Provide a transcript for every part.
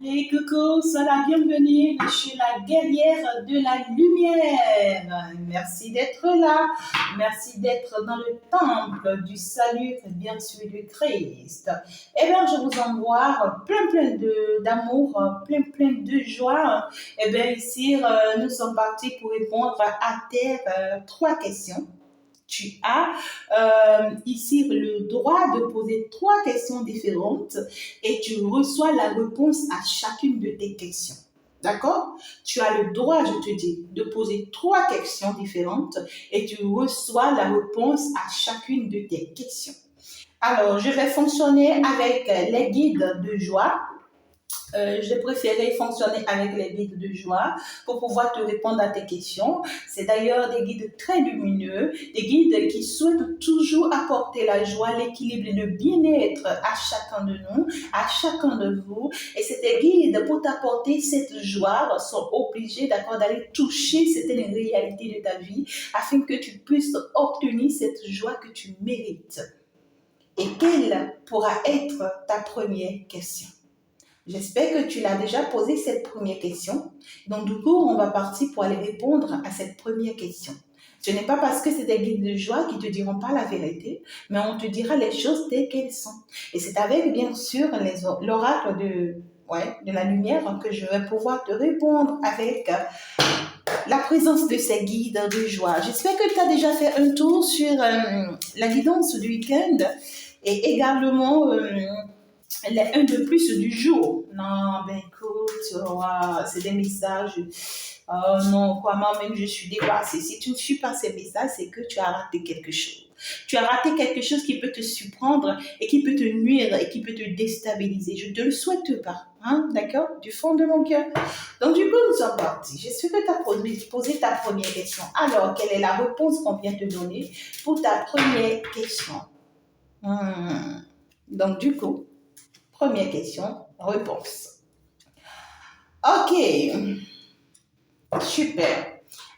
Et coucou, sois la bienvenue. Je suis la guerrière de la lumière. Merci d'être là. Merci d'être dans le temple du salut, bien sûr, du Christ. Eh bien, je vous envoie d'amour, plein de joie. Eh bien, ici, nous sommes partis pour répondre à tes trois questions. Tu as ici le droit de poser trois questions différentes et tu reçois la réponse à chacune de tes questions. D'accord? Tu as le droit, je te dis, de poser trois questions différentes et tu reçois la réponse à chacune de tes questions. Alors, je vais fonctionner avec les guides de joie. J'ai préféré fonctionner avec les guides de joie pour pouvoir te répondre à tes questions. C'est d'ailleurs des guides très lumineux, des guides qui souhaitent toujours apporter la joie, l'équilibre et le bien-être à chacun de nous, à chacun de vous. Et ces guides, pour t'apporter cette joie, sont obligés d'aller toucher certaines réalités de ta vie afin que tu puisses obtenir cette joie que tu mérites. Et quelle pourra être ta première question? J'espère que tu l'as déjà posé cette première question. Donc, du coup, on va partir pour aller répondre à cette première question. Ce n'est pas parce que c'est des guides de joie qui te diront pas la vérité, mais on te dira les choses telles qu'elles sont. Et c'est avec, bien sûr, l'oracle de la lumière que je vais pouvoir te répondre avec la présence de ces guides de joie. J'espère que tu as déjà fait un tour sur la guidance du week-end et également un de plus du jour. Non, ben écoute, c'est des messages. Oh non, moi-même, je suis dépassée. Si tu ne suis pas ces messages, c'est que tu as raté quelque chose. Tu as raté quelque chose qui peut te surprendre et qui peut te nuire et qui peut te déstabiliser. Je ne te le souhaite pas. Hein, d'accord? Du fond de mon cœur. Donc, du coup, nous sommes partis. Je suis que tu as posé ta première question. Alors, quelle est la réponse qu'on vient te donner pour ta première question? Donc, du coup, première question, réponse. Ok, super.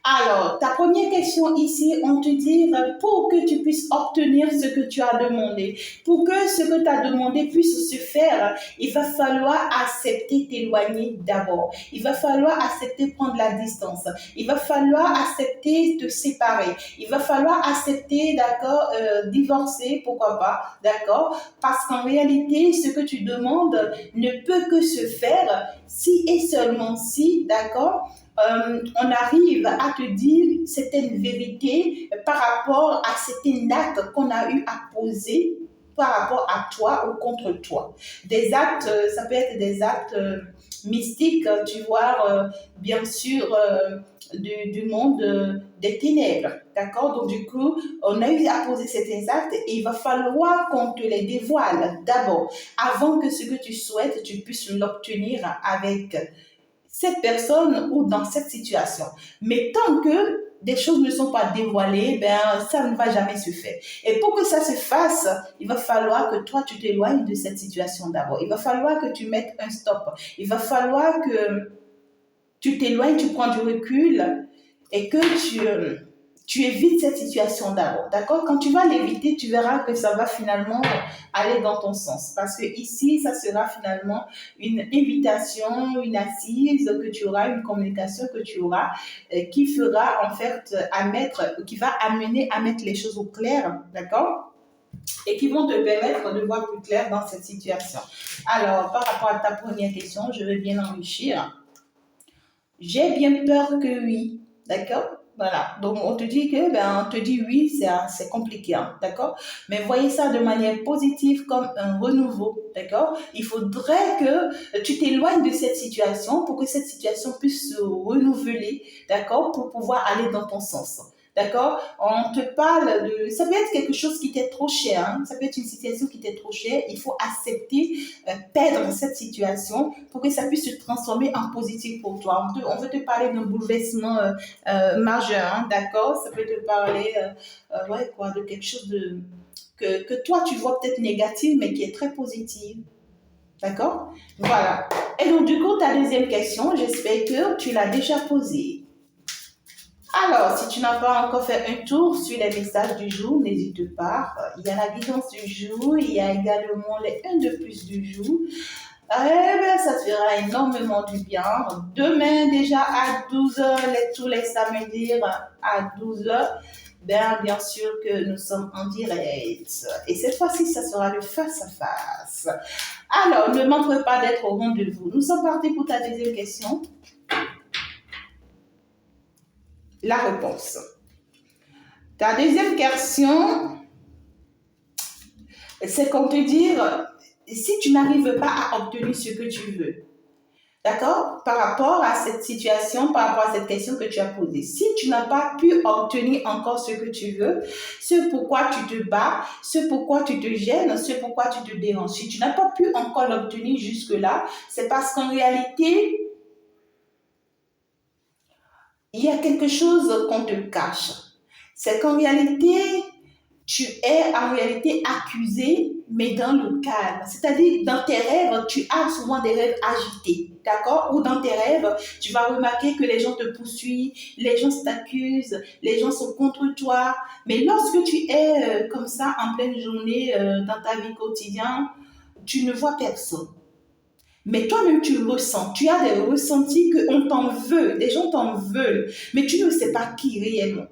Alors, ta première question ici, on te dit pour que tu puisses obtenir ce que tu as demandé, pour que ce que tu as demandé puisse se faire, il va falloir accepter t'éloigner d'abord. Il va falloir accepter prendre la distance. Il va falloir accepter te séparer. Il va falloir accepter, d'accord, divorcer, pourquoi pas, d'accord, parce qu'en réalité, ce que tu demandes ne peut que se faire si et seulement si, d'accord, on arrive à te dire certaines vérités par rapport à certains actes qu'on a eu à poser par rapport à toi ou contre toi. Des actes, ça peut être des actes mystiques, tu vois, bien sûr, du monde des ténèbres. D'accord? Donc, du coup, on a eu à poser certains actes et il va falloir qu'on te les dévoile d'abord, avant que ce que tu souhaites, tu puisses l'obtenir avec cette personne ou dans cette situation. Mais tant que des choses ne sont pas dévoilées, ben, ça ne va jamais se faire. Et pour que ça se fasse, il va falloir que toi, tu t'éloignes de cette situation d'abord. Il va falloir que tu mettes un stop. Il va falloir que tu t'éloignes, tu prends du recul et que tu évites cette situation d'abord, d'accord? Quand tu vas l'éviter, tu verras que ça va finalement aller dans ton sens. Parce que ici, ça sera finalement une invitation, une assise que tu auras, une communication que tu auras, qui fera en fait qui va amener à mettre les choses au clair, d'accord? Et qui vont te permettre de voir plus clair dans cette situation. Alors, par rapport à ta première question, je vais bien enrichir. J'ai bien peur que oui, d'accord? Voilà, donc on te dit on te dit oui, c'est compliqué, hein, d'accord? Mais voyez ça de manière positive comme un renouveau, d'accord? Il faudrait que tu t'éloignes de cette situation pour que cette situation puisse se renouveler, d'accord? Pour pouvoir aller dans ton sens. D'accord? On te parle de... Ça peut être quelque chose qui t'est trop cher. Hein? Ça peut être une situation qui t'est trop chère. Il faut accepter, perdre cette situation pour que ça puisse se transformer en positif pour toi. On veut te parler d'un bouleversement majeur. Hein? D'accord? Ça peut te parler de quelque chose que toi, tu vois peut-être négatif, mais qui est très positif. D'accord? Voilà. Et donc, du coup, ta deuxième question, j'espère que tu l'as déjà posée. Alors, si tu n'as pas encore fait un tour sur les messages du jour, n'hésite pas. Il y a la guidance du jour, il y a également les 1 de plus du jour. Eh bien, ça te fera énormément du bien. Demain, déjà à 12 heures, tous les samedis à 12 heures, bien sûr que nous sommes en direct. Et cette fois-ci, ça sera le face-à-face. Alors, ne manque pas d'être au rendez-vous. Nous sommes partis pour ta deuxième question. La réponse. Ta deuxième question, c'est qu'on te dit, si tu n'arrives pas à obtenir ce que tu veux, d'accord, par rapport à cette situation, par rapport à cette question que tu as posée, si tu n'as pas pu obtenir encore ce que tu veux, ce pourquoi tu te bats, ce pourquoi tu te gênes, ce pourquoi tu te déranges, si tu n'as pas pu encore l'obtenir jusque-là, c'est parce qu'en réalité, il y a quelque chose qu'on te cache. C'est qu'en réalité, tu es en réalité accusé, mais dans le calme. C'est-à-dire, dans tes rêves, tu as souvent des rêves agités, d'accord? Ou dans tes rêves, tu vas remarquer que les gens te poursuivent, les gens t'accusent, les gens sont contre toi. Mais lorsque tu es comme ça, en pleine journée, dans ta vie quotidienne, tu ne vois personne. Mais toi-même, tu ressens, tu as des ressentis qu'on t'en veut, des gens t'en veulent, mais tu ne sais pas qui réellement.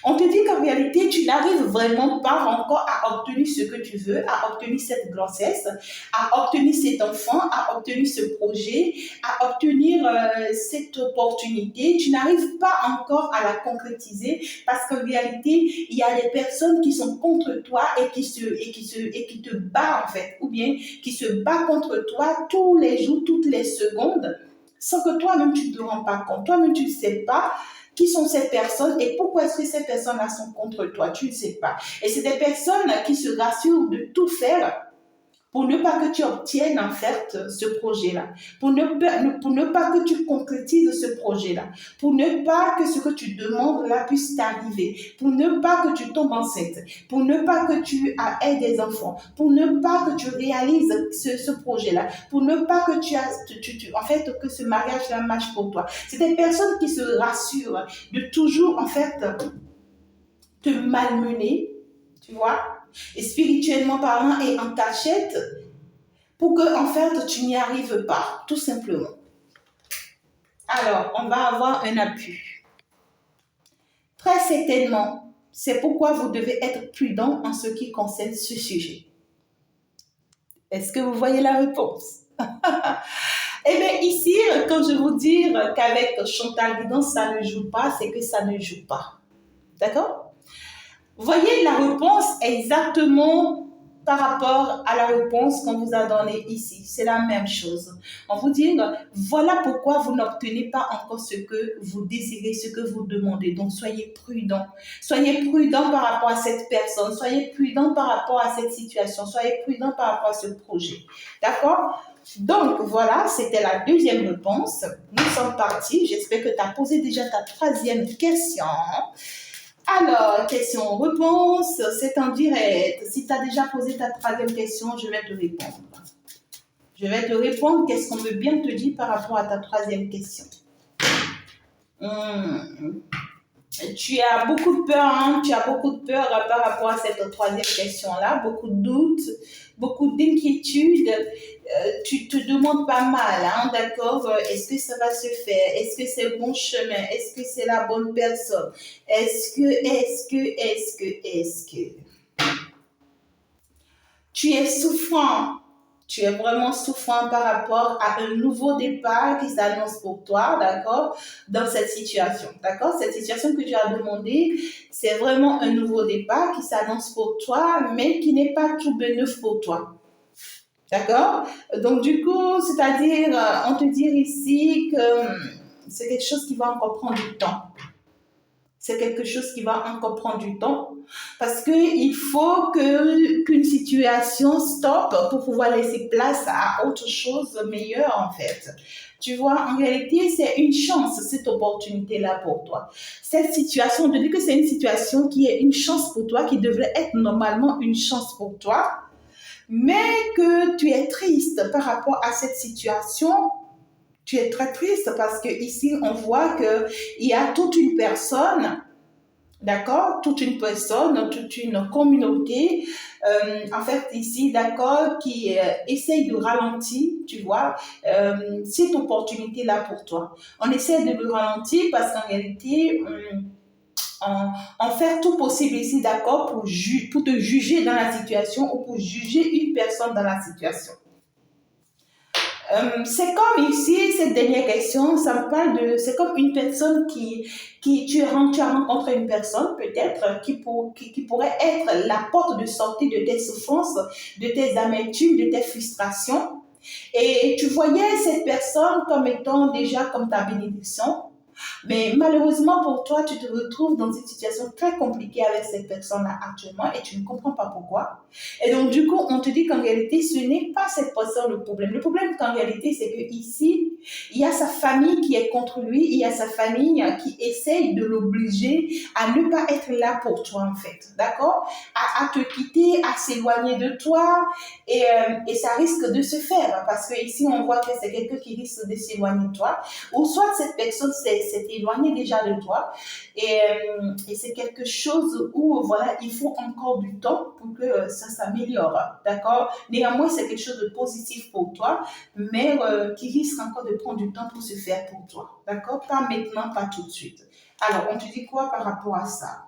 On te dit qu'en réalité, tu n'arrives vraiment pas encore à obtenir ce que tu veux, à obtenir cette grossesse, à obtenir cet enfant, à obtenir ce projet, à obtenir cette opportunité. Tu n'arrives pas encore à la concrétiser parce qu'en réalité, il y a des personnes qui sont contre toi et qui te battent en fait, ou bien qui se battent contre toi tous les jours, toutes les secondes, sans que toi-même tu ne te rends pas compte. Toi-même tu ne sais pas qui sont ces personnes et pourquoi est-ce que ces personnes-là sont contre toi? Tu ne sais pas. Et c'est des personnes qui se rassurent de tout faire pour ne pas que tu obtiennes en fait ce projet-là, pour ne pas que tu concrétises ce projet-là, pour ne pas que ce que tu demandes là puisse t'arriver, pour ne pas que tu tombes enceinte, pour ne pas que tu aies des enfants, pour ne pas que tu réalises ce projet-là, pour ne pas que en fait, que ce mariage-là marche pour toi. C'est des personnes qui se rassurent de toujours en fait te malmener, tu vois, et spirituellement parlant et en cachette, pour que en fait tu n'y arrives pas, tout simplement. Alors, on va avoir un appui. Très certainement, c'est pourquoi vous devez être prudent en ce qui concerne ce sujet. Est-ce que vous voyez la réponse? Eh bien, ici, quand je vous dis qu'avec Chantal Guidance, ça ne joue pas, c'est que ça ne joue pas. D'accord? Vous voyez la réponse exactement par rapport à la réponse qu'on vous a donnée ici. C'est la même chose. On vous dit, voilà pourquoi vous n'obtenez pas encore ce que vous désirez, ce que vous demandez. Donc, soyez prudent. Soyez prudent par rapport à cette personne. Soyez prudent par rapport à cette situation. Soyez prudent par rapport à ce projet. D'accord? Donc, voilà, c'était la deuxième réponse. Nous sommes partis. J'espère que tu as posé déjà ta troisième question. Alors, question-réponse, c'est en direct. Si tu as déjà posé ta troisième question, je vais te répondre. Je vais te répondre qu'est-ce qu'on veut bien te dire par rapport à ta troisième question. Tu as beaucoup de peur, hein? Tu as beaucoup de peur par rapport à cette troisième question-là, beaucoup de doutes, beaucoup d'inquiétudes. Tu te demandes pas mal, hein, d'accord? Est-ce que ça va se faire? Est-ce que c'est le bon chemin? Est-ce que c'est la bonne personne? Est-ce que? Tu es souffrant. Tu es vraiment souffrant par rapport à un nouveau départ qui s'annonce pour toi, d'accord, dans cette situation, d'accord? Cette situation que tu as demandé, c'est vraiment un nouveau départ qui s'annonce pour toi, mais qui n'est pas tout bénéf pour toi. D'accord? Donc, du coup, c'est-à-dire, on te dit ici que c'est quelque chose qui va encore prendre du temps. C'est quelque chose qui va encore prendre du temps parce qu'il faut qu'une situation stoppe pour pouvoir laisser place à autre chose meilleure en fait. Tu vois, en réalité, c'est une chance, cette opportunité-là pour toi. Cette situation, on te dit que c'est une situation qui est une chance pour toi, qui devrait être normalement une chance pour toi, mais que tu es triste par rapport à cette situation. Tu es très triste parce que ici on voit que il y a toute une personne, d'accord, toute une personne, toute une communauté, en fait ici, d'accord, qui essaye de ralentir, tu vois, cette opportunité-là pour toi. On essaie de le ralentir parce qu'en réalité, en faire tout possible ici, d'accord, pour te juger dans la situation ou pour juger une personne dans la situation. C'est comme ici, cette dernière question, ça me parle de, c'est comme une personne tu as rencontré une personne peut-être qui pourrait être la porte de sortie de tes souffrances, de tes amertumes, de tes frustrations. Et tu voyais cette personne comme étant déjà comme ta bénédiction. Mais malheureusement pour toi, tu te retrouves dans une situation très compliquée avec cette personne-là actuellement et tu ne comprends pas pourquoi. Et donc, du coup, on te dit qu'en réalité, ce n'est pas cette personne le problème. Le problème, qu'en réalité, c'est que ici, il y a sa famille qui est contre lui, il y a sa famille qui essaye de l'obliger à ne pas être là pour toi, en fait. D'accord? À te quitter, à s'éloigner de toi et ça risque de se faire parce que ici, on voit que c'est quelqu'un qui risque de s'éloigner de toi ou soit cette personne s'est éloignée déjà de toi et c'est quelque chose où voilà, il faut encore du temps pour que ça s'améliore, d'accord? Néanmoins, c'est quelque chose de positif pour toi, mais qui risque encore de prendre du temps pour se faire pour toi, d'accord? Pas maintenant, pas tout de suite. Alors, on te dit quoi par rapport à ça?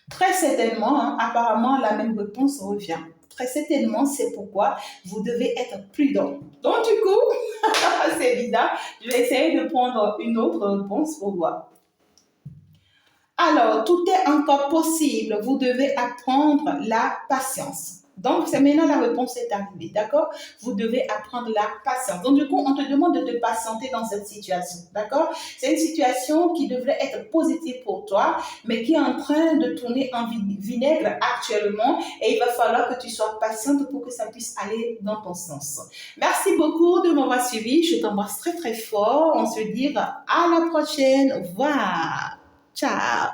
Très certainement, hein, apparemment, la même réponse revient. Très certainement, c'est pourquoi vous devez être prudent. Donc, du coup, c'est bizarre. Je vais essayer de prendre une autre réponse pour voir. Alors, tout est encore possible. Vous devez apprendre la patience. Donc, c'est maintenant la réponse est arrivée, d'accord? Vous devez apprendre la patience. Donc, du coup, on te demande de te patienter dans cette situation, d'accord? C'est une situation qui devrait être positive pour toi, mais qui est en train de tourner en vinaigre actuellement et il va falloir que tu sois patiente pour que ça puisse aller dans ton sens. Merci beaucoup de m'avoir suivi. Je t'embrasse très, très fort. On se dit à la prochaine. Au revoir. Ciao.